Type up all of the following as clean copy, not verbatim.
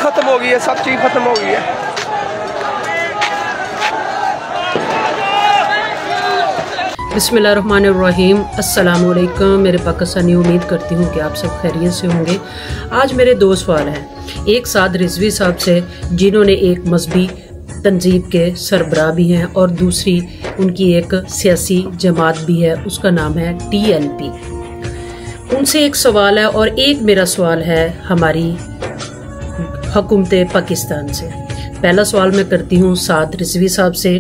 खत्म हो गई है, सब चीज़ खत्म हो गई है। बिस्मिल्लाहिर्रहमानिर्रहीम, अस्सलाम वालेकुम मेरे पाकिस्तानी। उम्मीद करती हूँ कि आप सब खैरियत से होंगे। आज मेरे दो सवाल हैं, एक साद रिजवी साहब से जिन्होंने एक मजहबी तंजीब के सरबराह भी हैं और दूसरी उनकी एक सियासी जमात भी है, उसका नाम है TNP। उनसे एक सवाल है और एक मेरा सवाल है हमारी हुकूमत पाकिस्तान से। पहला सवाल मैं करती हूँ साद रिजवी साहब से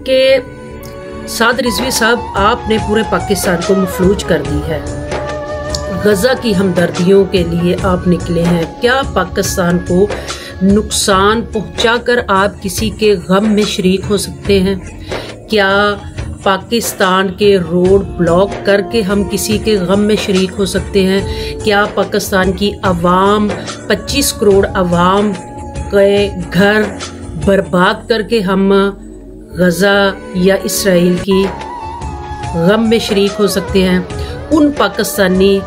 कि साद रिजवी साहब, आपने पूरे पाकिस्तान को मफलूज कर दी है। गजा की हमदर्दियों के लिए आप निकले हैं। क्या पाकिस्तान को नुकसान पहुंचाकर आप किसी के गम में शरीक हो सकते हैं? क्या पाकिस्तान के रोड ब्लॉक करके हम किसी के गम में शरीक हो सकते हैं? क्या पाकिस्तान की आवाम 25 करोड़ आवाम के घर बर्बाद करके हम गजा या इसराइल की गम में शरीक हो सकते हैं? उन पाकिस्तानी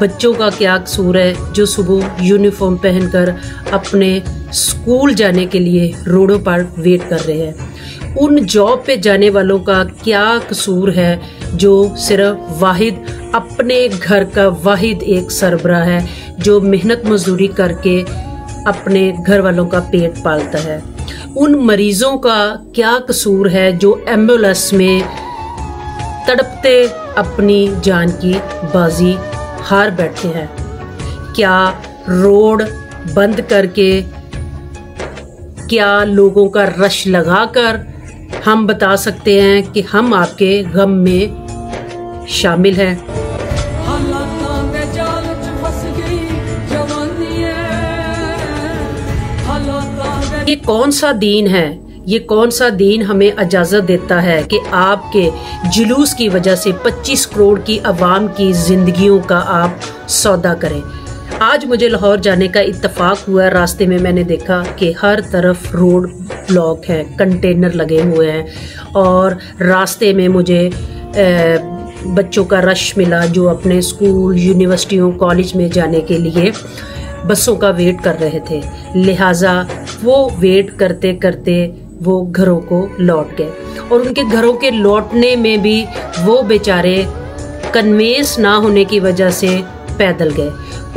बच्चों का क्या कसूर है जो सुबह यूनिफॉर्म पहनकर अपने स्कूल जाने के लिए रोडों पर वेट कर रहे हैं? उन जॉब पे जाने वालों का क्या कसूर है जो सिर्फ वाहिद अपने घर का वाहिद एक सरबराह है जो मेहनत मजदूरी करके अपने घर वालों का पेट पालता है? उन मरीजों का क्या कसूर है जो एम्बुलेंस में तड़पते अपनी जान की बाजी हार बैठे हैं? क्या रोड बंद करके, क्या लोगों का रश लगाकर हम बता सकते हैं कि हम आपके गम में शामिल हैं? ये कौन सा दीन है? ये कौन सा दीन हमें इजाजत देता है कि आपके जुलूस की वजह से 25 करोड़ की आवाम की जिंदगियों का आप सौदा करें? आज मुझे लाहौर जाने का इत्तेफाक हुआ। रास्ते में मैंने देखा कि हर तरफ रोड ब्लॉक है, कंटेनर लगे हुए हैं और रास्ते में मुझे बच्चों का रश मिला जो अपने स्कूल, यूनिवर्सिटियों, कॉलेज में जाने के लिए बसों का वेट कर रहे थे। लिहाजा वो वेट करते करते वो घरों को लौट गए और उनके घरों के लौटने में भी वो बेचारे कन्वेंस ना होने की वजह से पैदल गए।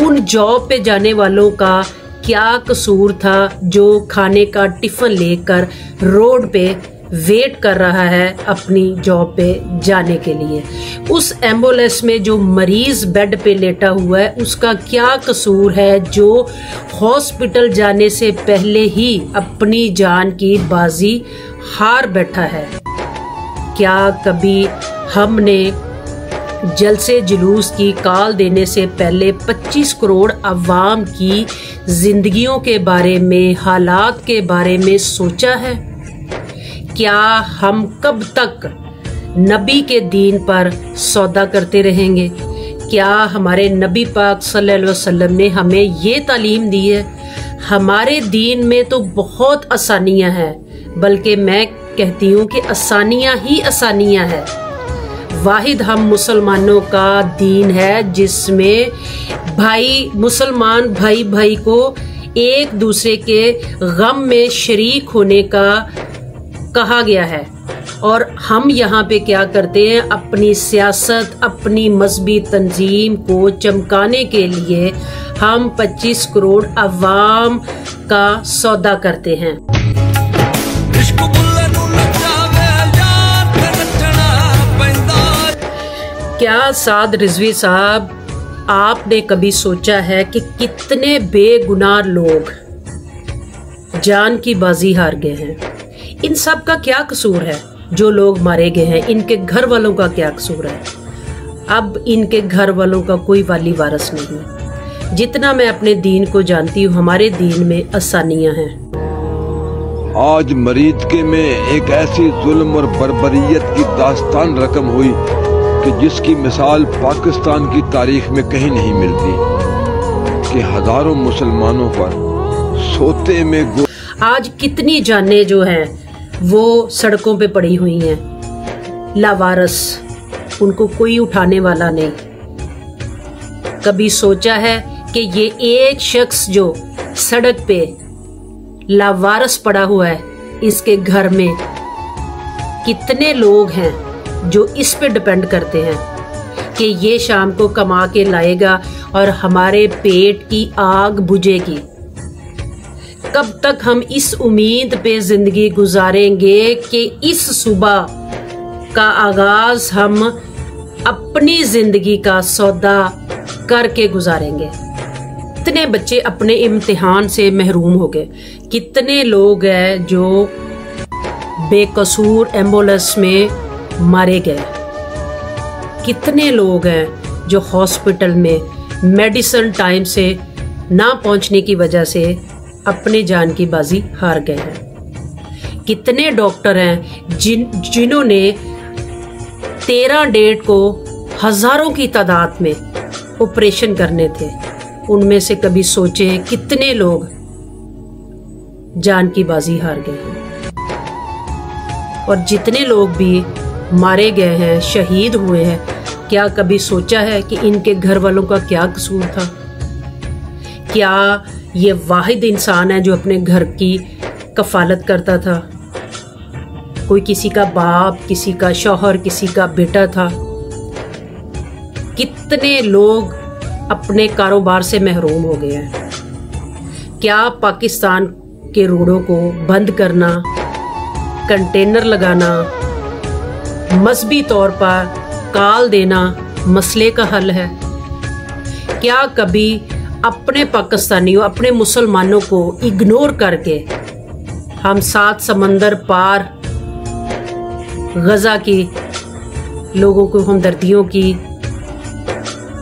उन जॉब पे जाने वालों का क्या कसूर था जो खाने का टिफिन लेकर रोड पे वेट कर रहा है अपनी जॉब पे जाने के लिए? उस एम्बुलेंस में जो मरीज बेड पे लेटा हुआ है उसका क्या कसूर है जो हॉस्पिटल जाने से पहले ही अपनी जान की बाजी हार बैठा है? क्या कभी हमने जलसे जुलूस की कॉल देने से पहले 25 करोड़ अवाम की जिंदगियों के बारे में, हालात के बारे में सोचा है? क्या हम कब तक नबी के दीन पर सौदा करते रहेंगे? क्या हमारे नबी पाक सल्लल्लाहु अलैहि वसल्लम ने हमें ये तालीम दी है? हमारे दीन में तो बहुत आसानियां हैं, बल्कि मैं कहती हूँ कि आसानियां ही आसानियां हैं। वाहिद हम मुसलमानों का दीन है जिसमें भाई मुसलमान भाई भाई को एक दूसरे के गम में शरीक होने का कहा गया है। और हम यहाँ पे क्या करते हैं? अपनी सियासत, अपनी मजहबी तंजीम को चमकाने के लिए हम 25 करोड़ अवाम का सौदा करते हैं। क्या साद रिजवी साहब, आपने कभी सोचा है कि कितने बेगुनाह लोग जान की बाजी हार गए हैं? इन सब का क्या कसूर है? जो लोग मारे गए हैं इनके घर वालों का क्या कसूर है? अब इनके घर वालों का कोई वाली वारस नहीं। जितना मैं अपने दीन को जानती हूँ, हमारे दीन में आसानियाँ हैं। आज मरीदके में एक ऐसी जुल्म और बर्बरियत की दास्तान रकम हुई कि जिसकी मिसाल पाकिस्तान की तारीख में कहीं नहीं मिलती कि हजारों मुसलमानों पर सोते में आज कितनी जानें जो हैं वो सड़कों पे पड़ी हुई हैं, लावारस, उनको कोई उठाने वाला नहीं। कभी सोचा है कि ये एक शख्स जो सड़क पे लावारिस पड़ा हुआ है, इसके घर में कितने लोग हैं जो इस पे डिपेंड करते हैं कि ये शाम को कमा के लाएगा और हमारे पेट की आग बुझेगी। कब तक हम इस उम्मीद पे जिंदगी गुजारेंगे कि इस सुबह का आगाज हम अपनी जिंदगी का सौदा करके गुजारेंगे। कितने बच्चे अपने इम्तिहान से महरूम हो गए, कितने लोग हैं जो बेकसूर एम्बुलेंस में मारे गए, कितने लोग हैं जो हॉस्पिटल में मेडिसिन टाइम से ना पहुंचने की वजह से अपने जान की बाजी हार गए हैं। कितने डॉक्टर हैं जिन्होंने 13 डेट को हजारों की तादाद में ऑपरेशन करने थे, उनमें से कभी सोचे कितने लोग जान की बाजी हार गए हैं। और जितने लोग भी मारे गए हैं, शहीद हुए हैं, क्या कभी सोचा है कि इनके घर वालों का क्या कसूर था? क्या ये वाहिद इंसान है जो अपने घर की कफालत करता था? कोई किसी का बाप, किसी का शौहर, किसी का बेटा था। कितने लोग अपने कारोबार से महरूम हो गए हैं। क्या पाकिस्तान के रोडों को बंद करना, कंटेनर लगाना, मजहबी तौर पर काल देना मसले का हल है? क्या कभी अपने पाकिस्तानियों, अपने मुसलमानों को इग्नोर करके हम 7 समंदर पार गजा की लोगों को हमदर्दियों की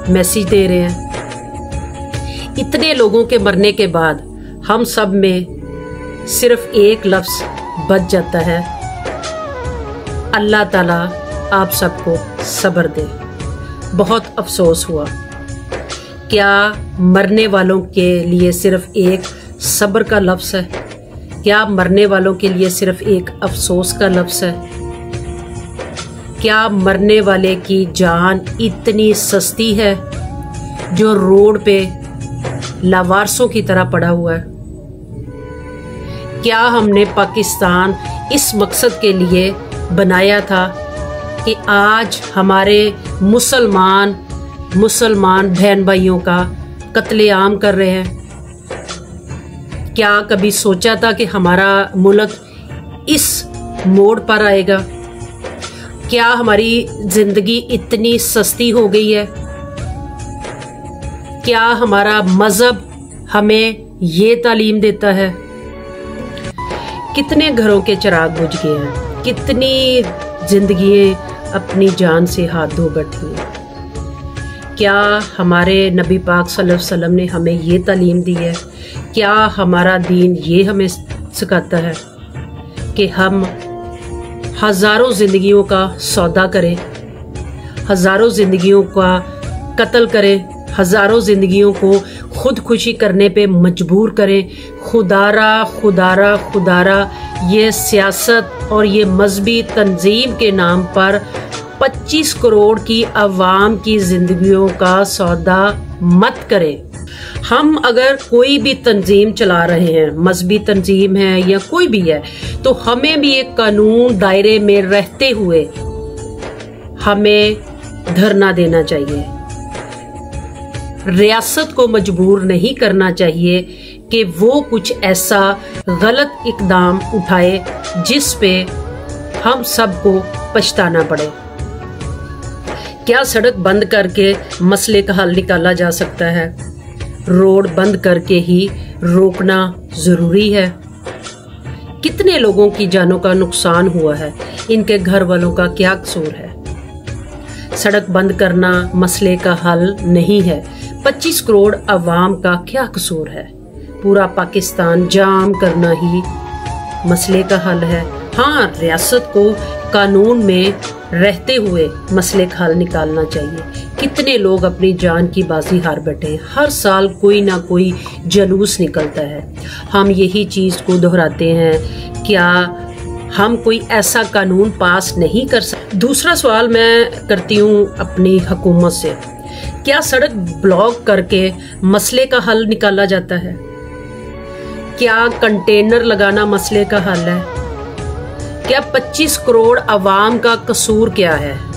मैसेज दे रहे हैं? इतने लोगों के मरने के बाद हम सब में सिर्फ एक लफ्ज बच जाता है, अल्लाह ताला आप सबको सब्र दे। बहुत अफसोस हुआ। क्या मरने वालों के लिए सिर्फ एक सब्र का लफ्ज है? क्या मरने वालों के लिए सिर्फ एक अफसोस का लफ्ज है? क्या मरने वाले की जान इतनी सस्ती है जो रोड पे लावारसों की तरह पड़ा हुआ है? क्या हमने पाकिस्तान इस मकसद के लिए बनाया था कि आज हमारे मुसलमान बहन भाइयों का कत्लेआम कर रहे हैं? क्या कभी सोचा था कि हमारा मुल्क इस मोड़ पर आएगा? क्या हमारी जिंदगी इतनी सस्ती हो गई है? क्या हमारा मजहब हमें ये तालीम देता है? कितने घरों के चिराग बुझ गए हैं, कितनी जिंदगियां अपनी जान से हाथ धो बैठी हैं। क्या हमारे नबी पाक सल्लल्लाहु अलैहि वसल्लम ने हमें ये तालीम दी है? क्या हमारा दीन ये हमें सिखाता है कि हम हजारों जिंदगियों का सौदा करें, हजारों जिंदगियों का कत्ल करें, हजारों जिंदगियों को खुदकुशी करने पे मजबूर करें? खुदारा खुदारा खुदारा ये सियासत और ये मजहबी तंजीम के नाम पर 25 करोड़ की अवाम की जिंदगियों का सौदा मत करें। हम अगर कोई भी तंजीम चला रहे हैं, मजहबी तंजीम है या कोई भी है, तो हमें भी एक कानून दायरे में रहते हुए हमें धरना देना चाहिए। रियासत को मजबूर नहीं करना चाहिए कि वो कुछ ऐसा गलत इकदाम उठाए जिस पे हम सबको पछताना पड़े। क्या सड़क बंद करके मसले का हल निकाला जा सकता है? रोड बंद करके ही रोकना जरूरी है? कितने लोगों की जानों का नुकसान हुआ है, इनके घर वालों का क्या कसूर है? सड़क बंद करना मसले का हल नहीं है। 25 करोड़ अवाम का क्या कसूर है? पूरा पाकिस्तान जाम करना ही मसले का हल है? हाँ, रियासत को कानून में रहते हुए मसले का हल निकालना चाहिए। कितने लोग अपनी जान की बाजी हार बैठे हैं। हर साल कोई ना कोई जलूस निकलता है, हम यही चीज को दोहराते हैं। क्या हम कोई ऐसा कानून पास नहीं कर सकते? दूसरा सवाल मैं करती हूँ अपनी हुकूमत से, क्या सड़क ब्लॉक करके मसले का हल निकाला जाता है? क्या कंटेनर लगाना मसले का हल है? क्या 25 करोड़ अवाम का कसूर क्या है?